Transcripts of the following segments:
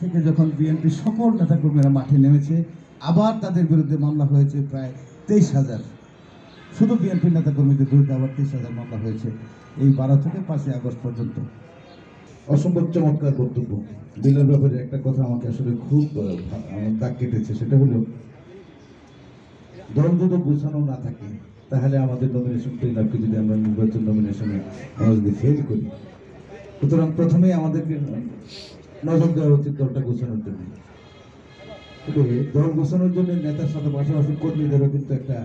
থেকে যখন বিএনপি সকল নেতাকর্মীরা মাঠে নেমেছে, আবার তাদের বিরুদ্ধে মামলা হয়েছে প্রায় 23,000। শুধু বিএনপি নেতাকর্মীদের বিরুদ্ধে আবার 23,000 মামলা হয়েছে এই 12 থেকে 5 আগস্ট পর্যন্ত। অসম্ভব চমৎকার বক্তব্য। বিলের ব্যাপারে একটা কথা আমাকে আসলে খুব দাগ কেটেছে, সেটা হলো দল যদি গোছানো না থাকে তাহলে আমাদের নমিনেশন পেলামকে যদি আমরা নির্বাচন নমিনেশনে আমরা যদি ফেল করি, সুতরাং প্রথমেই আমাদেরকে নজর দেওয়া উচিত দলটা গোছানোর জন্য। দল গোছানোর জন্য নেতার সাথে পাশাপাশি কর্মীদেরও কিন্তু একটা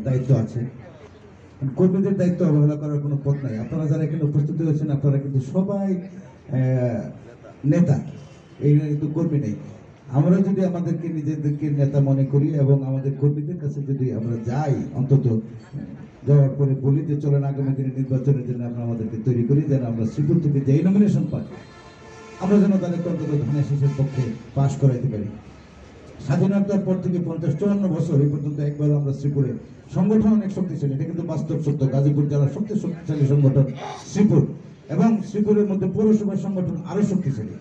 দায়িত্ব আছে। কর্মীদের দায়িত্ব অবহেলা করার কোনো পথ নাই। আপনারা যারা এখানে উপস্থিত হয়েছেন আপনারা কিন্তু সবাই নেতা, এইখানে কিন্তু কর্মী নেই। আমরা যদি আমাদেরকে নিজেদেরকে নেতা মনে করি এবং আমাদের কর্মীদের কাছে যদি আমরা যাই, অন্তত যাওয়ার পরে বলি যে চলেন আগামী দিনে নির্বাচনের জন্য আমরা আমাদেরকে তৈরি করি, যেন আমরা শ্রীপুর থেকে যেই নমিনেশন পাই আমরা যেন তাদেরকে অন্তত ধানের শীষের পক্ষে পাশ করাইতে পারি। স্বাধীনতার পর থেকে 50-54 বছর এই পর্যন্ত একবার আমরা শ্রীপুরে সংগঠন অনেক শক্তিশালী, এটা কিন্তু বাস্তব সত্য। গাজীপুর জেলার সবচেয়ে শক্তিশালী সংগঠন শ্রীপুর, এবং শ্রীপুরের মধ্যে পৌরসভার সংগঠন আরো শক্তিশালী।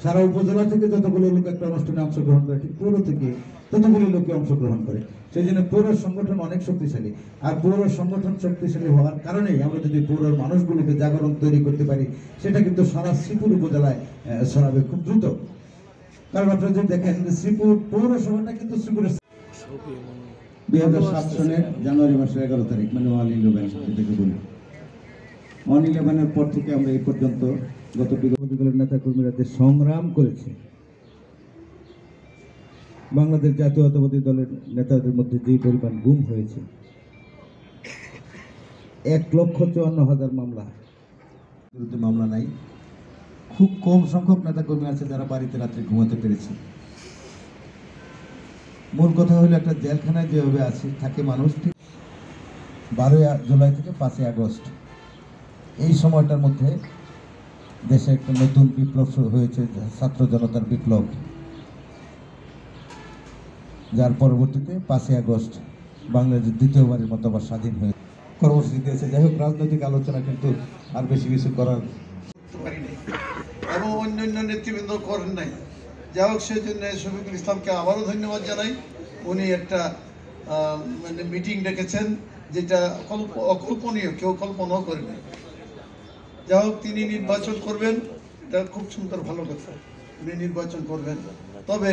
সারা উপজেলা থেকে যতগুলো লোক একটা অনুষ্ঠানে অংশগ্রহণ করে, ঠিক পৌর থেকে ততগুলো লোকে অংশগ্রহণ করে। সেই জন্য পৌর সংগঠন অনেক শক্তিশালী। আর পৌর সংগঠন শক্তিশালী হওয়ার কারণেই আমরা যদি পৌরের মানুষগুলোকে জাগরণ তৈরি করতে পারি, সেটা কিন্তু সারা শ্রীপুর উপজেলায় ছড়াবে খুব দ্রুত। কারণ আপনারা যদি দেখেন শ্রীপুর পৌরসভাটা কিন্তু শ্রীপুরের 2007 সনের জানুয়ারি মাসের 11 তারিখ, মানে 1/11 যেটাকে বলি, 1/11 পর থেকে আমরা এই পর্যন্ত গত বিগত দলের নেতা কর্মীরা যে সংগ্রাম করেছে, বাংলাদেশ জাতীয়তাবাদী দলের নেতাদের মধ্যে যে পরিমাণ গুম হয়েছে, 1,54,000 মামলা, বিরুদ্ধে মামলা নাই। খুব কম সংখ্যক নেতা কর্মী আছে যারা বাড়িতে রাত্রে ঘুমাতে পেরেছে। মূল কথা হলো একটা জেলখানায় যেভাবে আছে থাকে মানুষ, ঠিক 12 জুলাই থেকে 5 আগস্ট এই সময়টার মধ্যে দেশে একটা নতুন বিপ্লব শুরু হয়েছে, ছাত্র জনতার বিপ্লব, যার পরবর্তীতে 5 আগস্ট বাংলাদেশ দ্বিতীয়বারের মতো আবার স্বাধীন হয়ে কর্মসূচি দিয়েছে। যাই হোক, রাজনৈতিক আলোচনা কিন্তু আর বেশি কিছু করার এবং অন্যান্য নেতৃবৃন্দ করেন নাই। যাই হোক, সেই জন্য শফিকুল ইসলামকে আবারও ধন্যবাদ জানাই। উনি একটা মানে মিটিং ডেকেছেন যেটা অকল্পনীয়, কেউ কল্পনাও করে নাই। যাই হোক, তিনি নির্বাচন করবেন, এটা খুব সুন্দর, ভালো কথা, উনি নির্বাচন করবেন। তবে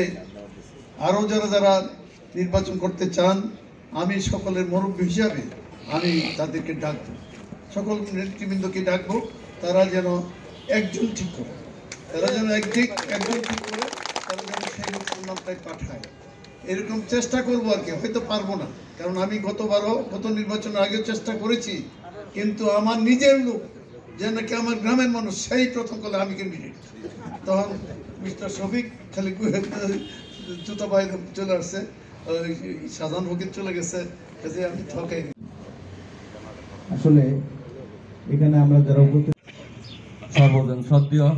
আরও যারা যারা নির্বাচন করতে চান, আমি সকলের মুরব্বী হিসাবে আমি তাদেরকে ডাকবো, সকল নেতৃবৃন্দকে ডাকবো, তারা যেন একজন ঠিক করে, একজন ঠিক করে তারা যেন সেই নামটাই পাঠায়। এরকম চেষ্টা করবো আর কি, হয়তো পারবো না, কারণ আমি গত নির্বাচনের আগেও চেষ্টা করেছি, কিন্তু আমার নিজের লোক যে নাকি আমার গ্রামের মানুষ, সেই প্রথম কলে আমি ক্যান্ডিডেট, তখন মিস্টার শফিক খালি জুতা বাইরে চলে আসছে, সাধারণ ফকির চলে গেছে, আমি ঠকাই। আসলে এখানে আমরা যারা সর্বজন শ্রদ্ধেয়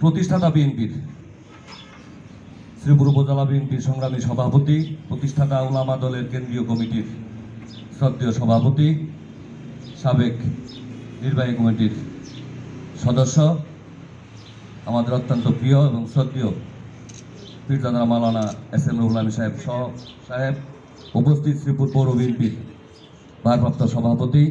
প্রতিষ্ঠাতা বিএনপির শ্রীপুর উপজেলা বিএনপির সংগ্রামী সভাপতি, প্রতিষ্ঠাতা উলামা দলের কেন্দ্রীয় কমিটির শ্রদ্ধেয় সভাপতি, সাবেক নির্বাহী কমিটির সদস্য, আমাদের অত্যন্ত প্রিয় এবং শ্রদ্ধেয় পীরজাদা মাওলানা এস.এম. রুহুল আমিন সাহেব উপস্থিত শ্রীপুর পৌর বিএনপির ভারপ্রাপ্ত সভাপতি,